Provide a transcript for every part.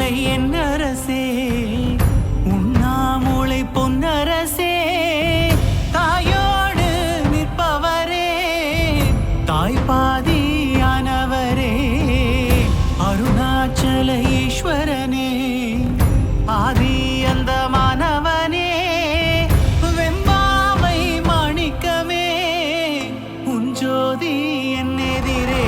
அண்ணாமலை என் அரசே, உண்ணாமூளை பொன்னரசே, தாயோடு நிற்பவரே, தாய்பாதியானவரே, அருணாச்சல ஈஸ்வரனே, ஆதி அந்த மாணவனே, வெம்பாவை மாணிக்கமே, உன் ஜோதி என் எதிரே.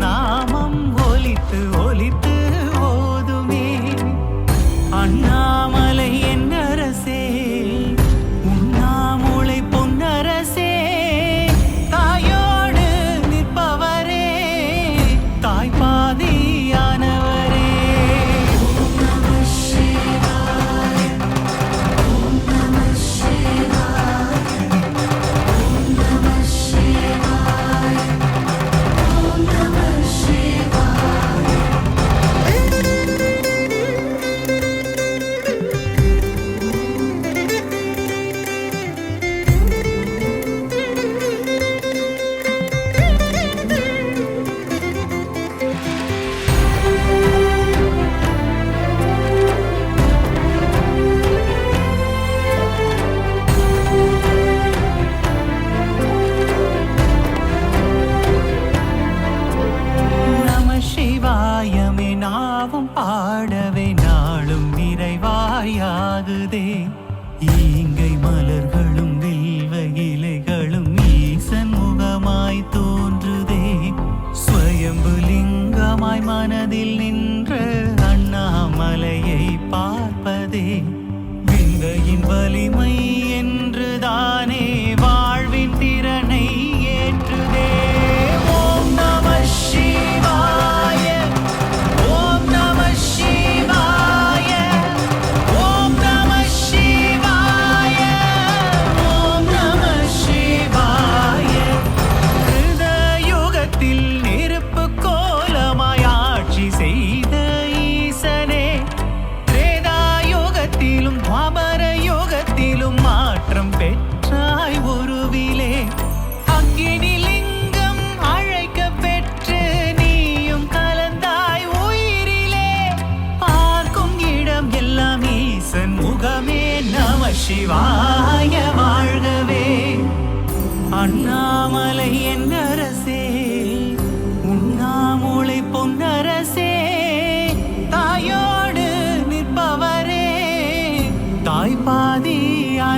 நாமம் ஒலித்து ஒலித்து ஓதுமே. அண்ணாமலை என் அரசே, உண்ணாமூளை பொன்னரசே, தாயோடு நிற்பவரே, தாய்பாதியானவரே. நாவும் பாடவே நாளும் நிறைவாயாகுதே. ஈங்கை மலர்களும் வில்வ இலைகளும் ஈசன் முகமாய் தோன்றுதே. ஸ்வயம்பு லிங்கமாய் மனதில் நின்ற அண்ணாமலையை பார்ப்பதே விந்தையின் வலிமை என்று தானே வாழ்வின் திறனை ஏற்றுதே. ஓம் நம சிவாய, ஓம் நம சிவாய, ஓம் நம சிவாய, ஓம் நம சிவாய. ஹிருதயுகத்தில் நெருப்பு கோலமாய் ஆட்சி செய்த ஈசனே, திரேதாயுகத்திலும் துவாபர யுகத்திலும் மாற்றம் பெற்றாய் உருவிலே. அக்கினி லிங்கம் அழைக்க பெற்று நீயும் கலந்தாய் உயிரிலே. பார்க்கும் இடம் எல்லாம் ஈசன் முகமே. நம சிவாய வாழ்கவே. அண்ணாமலை என் அரசே, உண்ணாமூளை பொன்னரசே, தாயோடு நிற்பவரே, தாய்பாதியானவரே,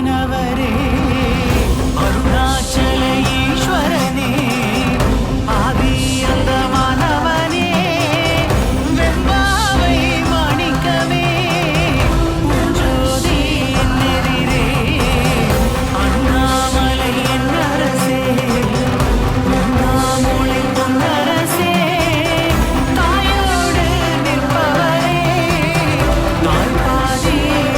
அருணாச்சல ஈஸ்வரனே, ஆதி அந்த மாணவனே, வெம்பாவை மாணிக்கமே, உன் ஜோதி என் எதிரே. அண்ணாமலை என் அரசே, உண்ணாமூளை பொன்னரசே, தாயோடு நிற்பவரே, தாய்பாதியானவரே,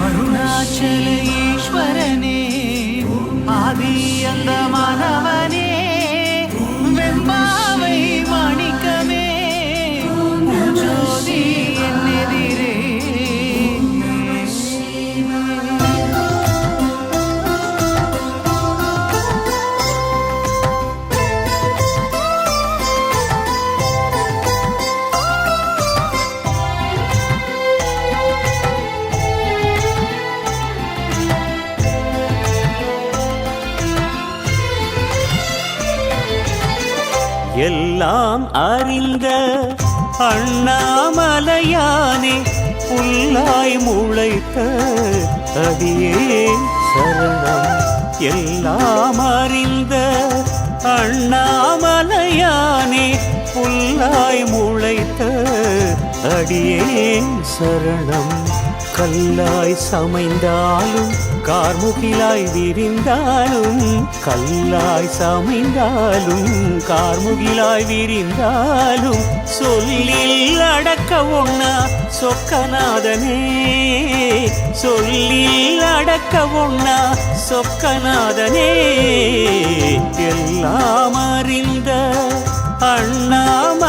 அருணாச்சல ஈஸ்வரனே, ஆதி அந்த மாணவனே, வெம்பாவை மாணிக்கமே, உன் ஜோதி என் எதிரே. எல்லாம் அறிந்த அண்ணாமலையானே, புல்லாய் முளைத்த அடியே சரணம். எல்லாம் அறிந்த அண்ணாமலையானே, புல்லாய் முளைத்த அடியே சரணம். கல்லாய் சமைந்தாலும் கார்முகிலாய் விரிந்தாலும், கல்லாய் சமைந்தாலும் கார்முகிலாய் விரிந்தாலும், சொல்லில் அடக்க ஒண்ணா சொக்கநாதனே, சொல்லில் அடக்க ஒண்ணா சொக்கநாதனே. எல்லாம் அறிந்த அண்ணாமலையானே,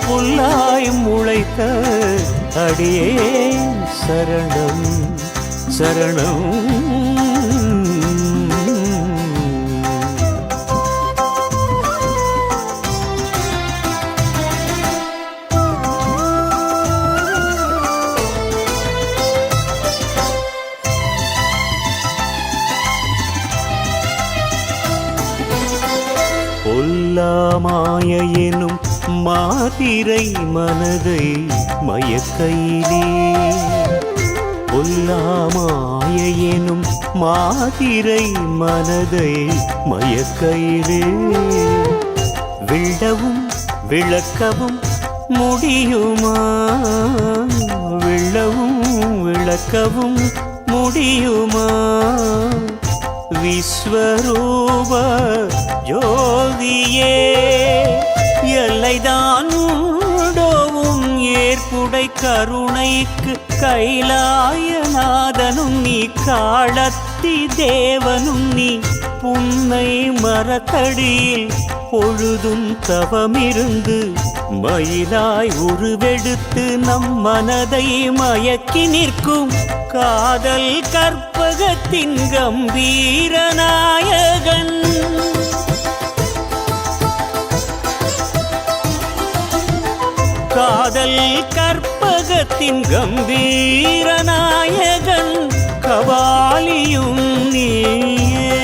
புல்லாய் முளைத்த அடியே சரணம் சரணம். பொல்லாமாய எனும் மாதிரை மனதை மயக்கையிலே, பொல்லாமாய எனும் மாதிரை மனதை மயக்கையிலே, விழவும் விளக்கவும் முடியுமா, விழவும் விளக்கவும் முடியுமா. விஸ்வரூப ஜோதியே, எல்லைதான் உண்டோவும் ஏற்புடை கருணைக்கு கைலாயநாதனும் நீ, காளத்தி தேவனும் நீ, புன்னை மரத்தடியில் பொழுதும் தவமிருந்து மயிலாய் உருவெடுத்து நம் மனதை மயக்கி நிற்கும் காதல் கற்பகத்தின் கம்பீர நாயகன். காதல் கற்பகத்தின் கம்பீர நாயகன், கபாலியும் நீயே,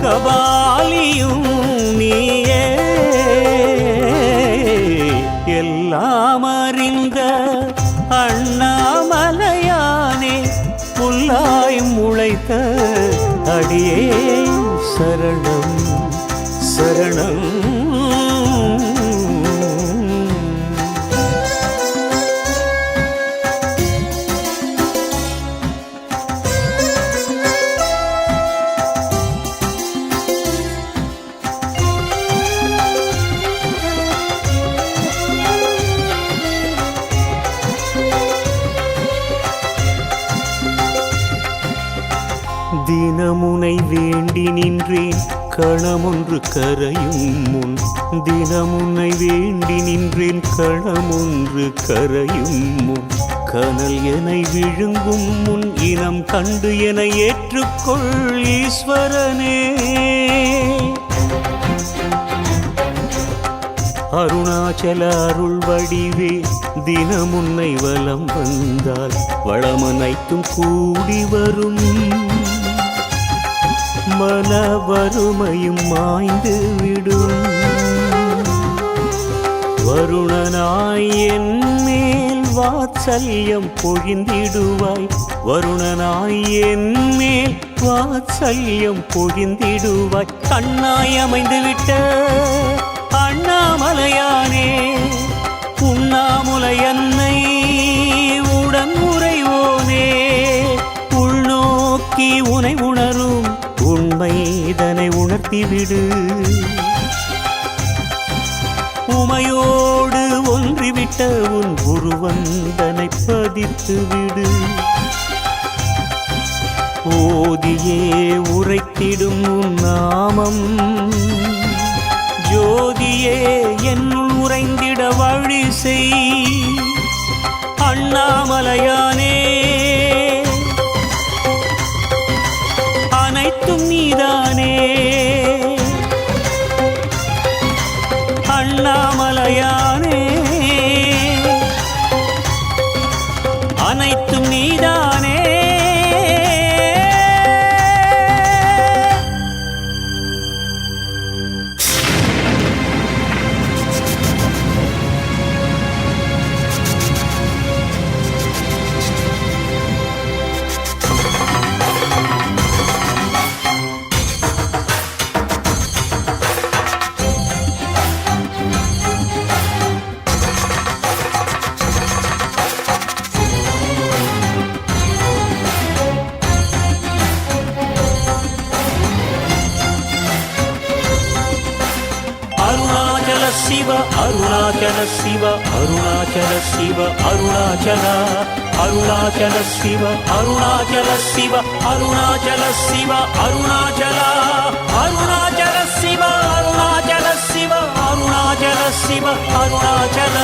கபாலியும் நீயே. எல்லாம் அறிந்த அண்ணாமலையானே, புல்லாய் முளைத்த அடியே சரணம் சரணம். தினமுனை வேண்டி நின்றேன் கணமொன்று கரையும் முன், தினமுனை வேண்டி நின்றேன் கணமொன்று கரையும் முன், கனல் என விழுங்கும் முன் இனம் கண்டு என ஏற்றுக்கொள் ஈஸ்வரனே. அருணாச்சல அருள் வடிவே, தினமுன்னை வலம் வந்தால் வளமனைத்தும் கூடி வரும், மன வறுமையும் மாய்ந்து விடும். வருணனாய் என் மேல் வாத்சல்யம் பொழிந்திடுவாய், வருணனாய் என் மேல் வாத்சல்யம் பொழிந்திடுவாய். கண்ணாய் அமைந்து விட்ட அண்ணாமலையானே, உண்ணாமுலை அன்னை உடன் உறைவோனே, உள்நோக்கி உனை உணரும் உண்மைதனை உணர்த்திவிடு. உமையோடு ஒன்றிவிட்ட உன் உருவந்தனை பதித்து விடு. ஓதியே உரைத்திடும் உன் நாமம், ஜோதியே என்னுள் உறைந்திட வழி செய். அண்ணாமலையானே, அனைத்தும் நீதானே. அண்ணாமலையானே, அனைத்தும் நீதானே. சிவ அருணாச்சல சிவ அருணாச்சல சிவ அருணாச்சல அருணாச்சல சிவ அருணாச்சல சிவ அருணாச்சல சிவ அருணாச்சல அருணாச்சல சிவ அருணாச்சல சிவ அருணாச்சல சிவ அருணாச்சல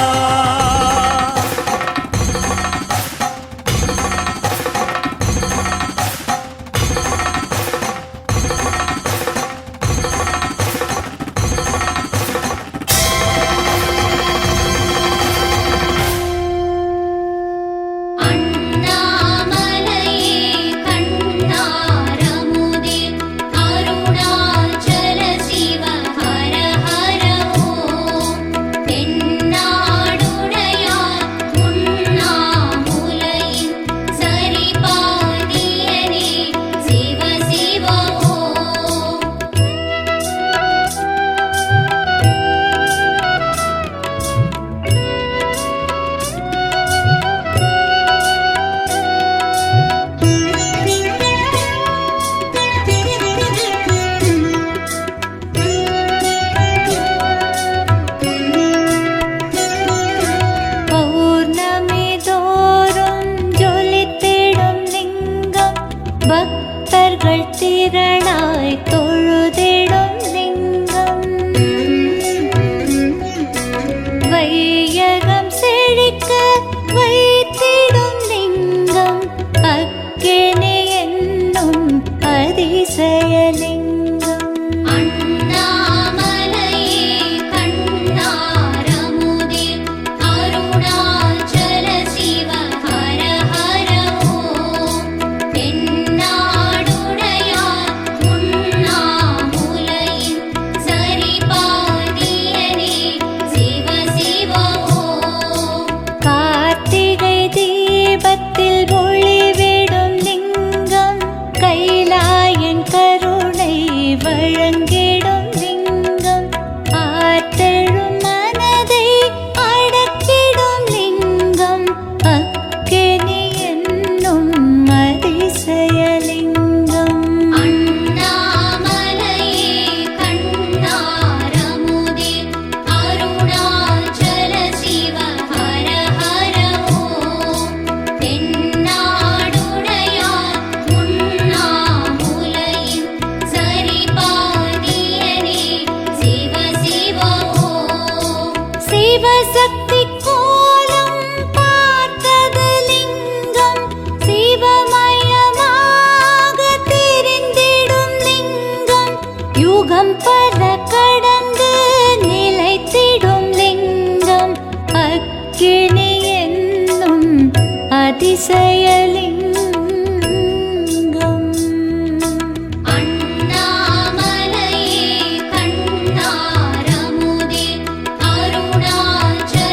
பக்தர்கள் திரளாய் தொழுதிடும் லிங்கம் வையகம் செழிக்க வைத்திடும் லிங்கம் அக்கினி என்னும் அதிசயலிங்கம் வழங்கிடும் லிங்கம் ஆற்றலும் மனதை அடக்கிடும் லிங்கம் அக்கினி என்னும் அதிசயலிங்கம் சிவசக்தி கோலம் பார்த்தது லிங்கம் சிவமயமாக தெரிந்திடும் லிங்கம் யுகம் பல கடந்து நிலைத்திடும் லிங்கம் அக்கினி என்னும் அதிசயலிங்கம் அருணாச்சல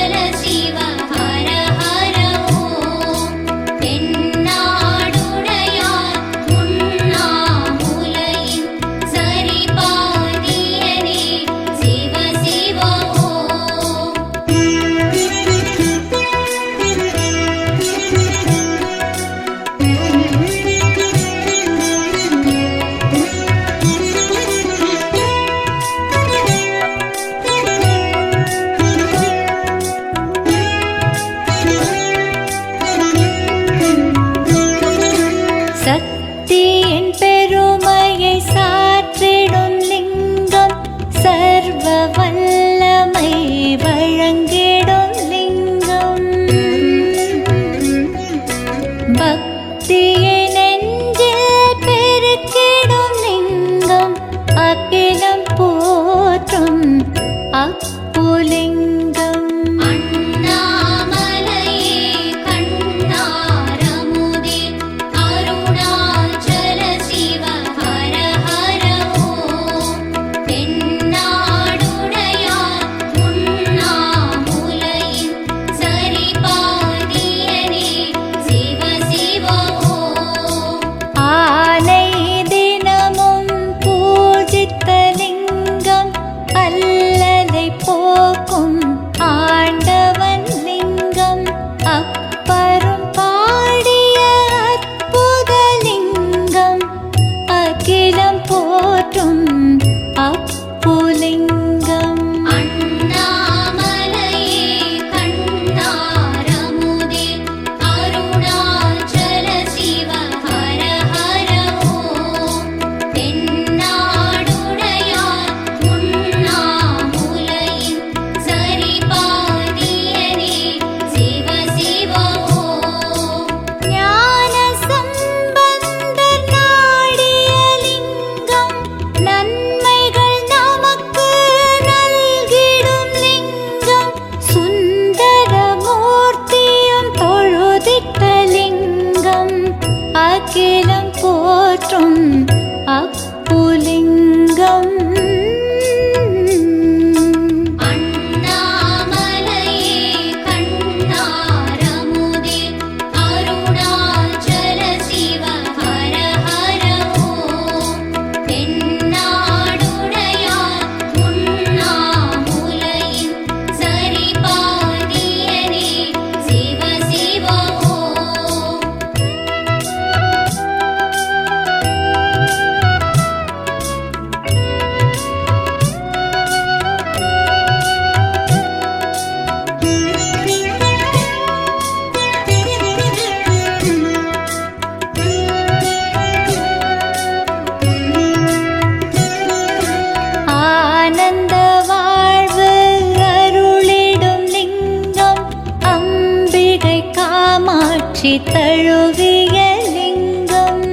காட்சி தழுவிய லிங்கம்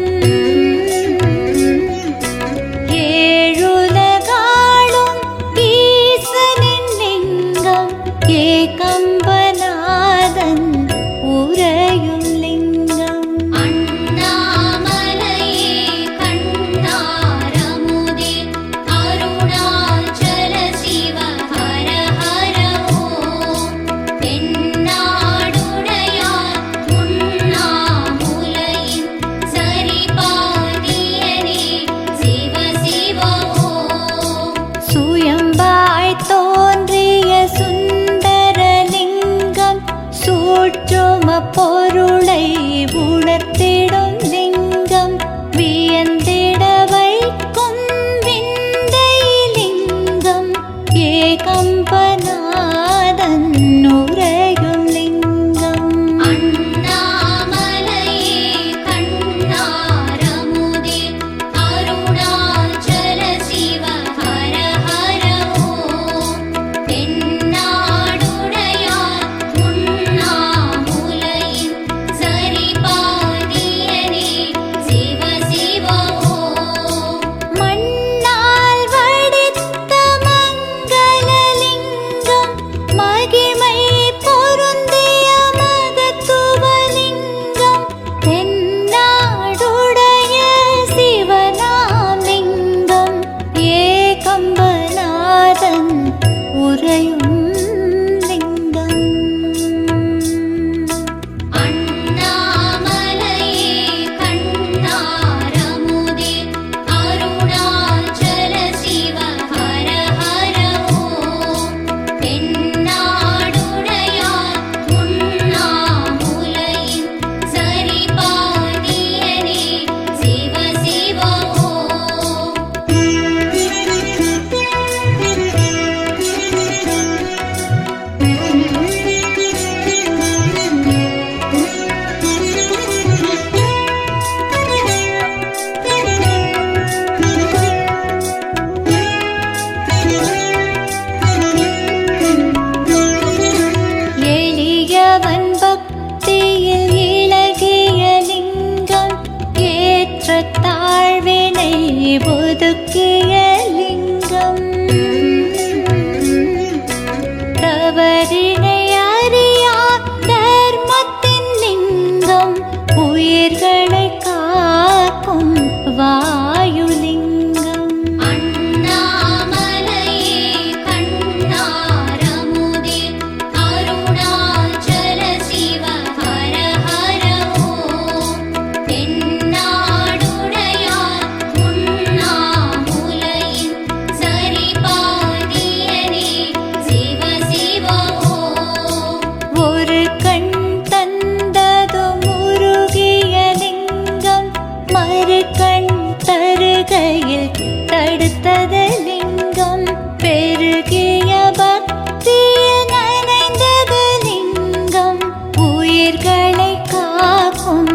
ஏழுலகாளும் ஈசனின் லிங்கம் ஏகம்பநாதன் உறையும் லிங்கம் அண்ணாமலையே கண்ணாரமுதே அருணாச்சல சிவ ஹர ஹர ஓம் தென்னாடுடையார் உண்ணாமுலையின் சரிபாதியனே சிவ சிவ ஓம் சுயம்பாய் தோன்றிய சுந்தரலிங்கம் சூற்றும பொருளை உணர்த்திடும் லிங்கம் வியந்திட வைக்கும் விந்தை லிங்கம் ஏகம்பநாதன் உறையும் லிங்கம் அண்ணாமலையே கண்ணாரமுதே அருணாச்சல சிவ ஹர ஹர ஓம் தென்னாடுடையார் உண்ணாமுலையின் சரிபாதியனே சிவ சிவ ஓம் மண்ணால் வடித்த மங்களலிங்கம் மகிமை பொருந்திய மகத்துவலிங்கம் தென்னாடுடைய சிவனாலிங்கம் ஏகம்பநாதன் உறையும் லிங்கம் அண்ணாமலையே கண்ணாரமுதே அருணாச்சல சிவ ஹர ஹர ஓம் தென்னாடுடையார் உண்ணாமுலையின் சரிபாதியனே சிவ சிவ ஓம் எளியவன் பக்தியில் இளகிய லிங்கம் ஏற்ற தாழ்வினை ஒதுக்கிய லிங்கம் தவறினை அறியா தர்மத்தின் லிங்கம் உயிர்களை காக்கும் வாயுலிங்கம் அண்ணாமலையே கண்ணாரமுதே அருணாச்சல சிவ ஹர ஹர ஓம் தென்னாடுடையார் உண்ணாமுலையின் சரிபாதியனே சிவ சிவ ஓம் ஒரு கண் தந்தது முருகிய லிங்கம் மறு கண் தருகையில் தடுத்தது லிங்கம் பெருகிய பக்தியில் நனைந்தது லிங்கம் உயிர்களை காக்கும்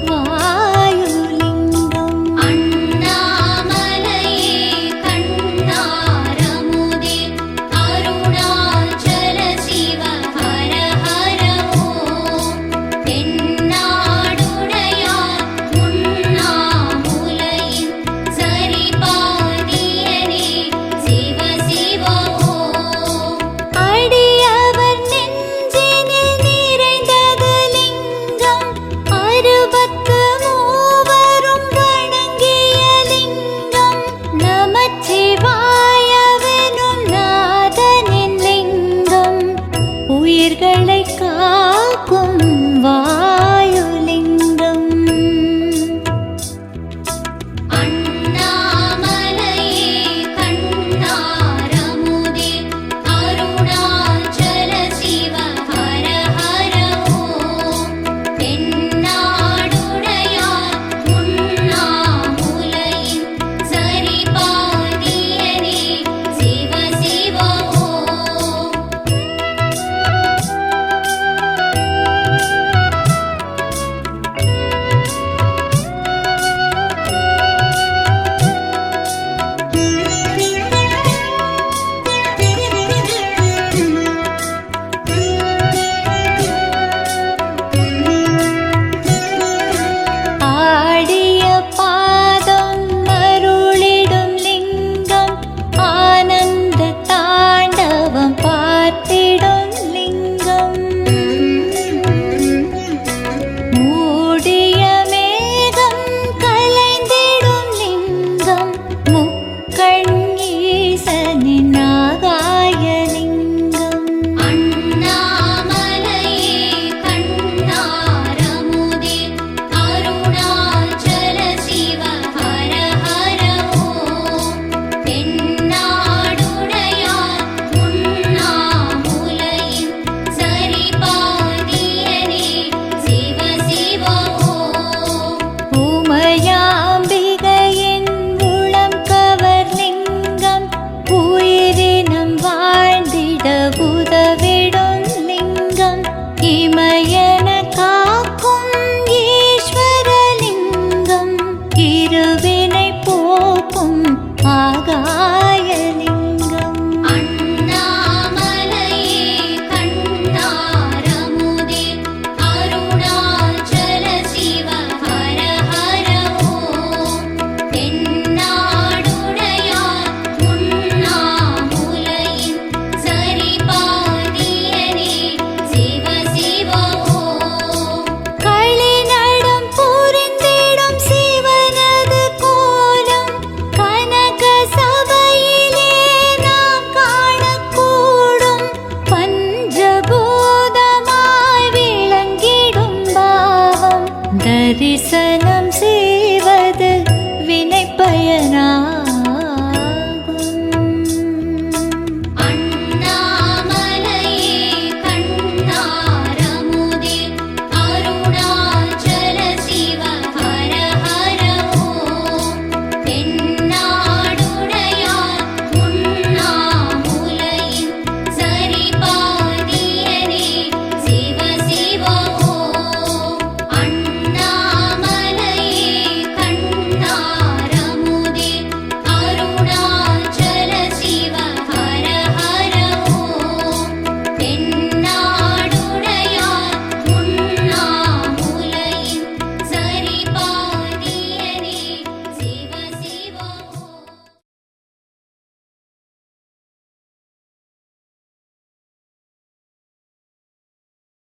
வாயுலிங்கம் அண்ணாமலையே கண்ணாரமுதே அருணாச்சல சிவ ஹர ஹர ஓம் தென்னாடுடையார் உண்ணாமுலையின் சரிபாதியனே சிவ சிவ ஓம் அடியவர் நெஞ்சினில் நிறைந்தது லிங்கம் அறுபத்து மூவரும் வணங்கிய லிங்கம் நமச்சிவாயவெனும் நாதனின் லிங்கம் உயிர்களை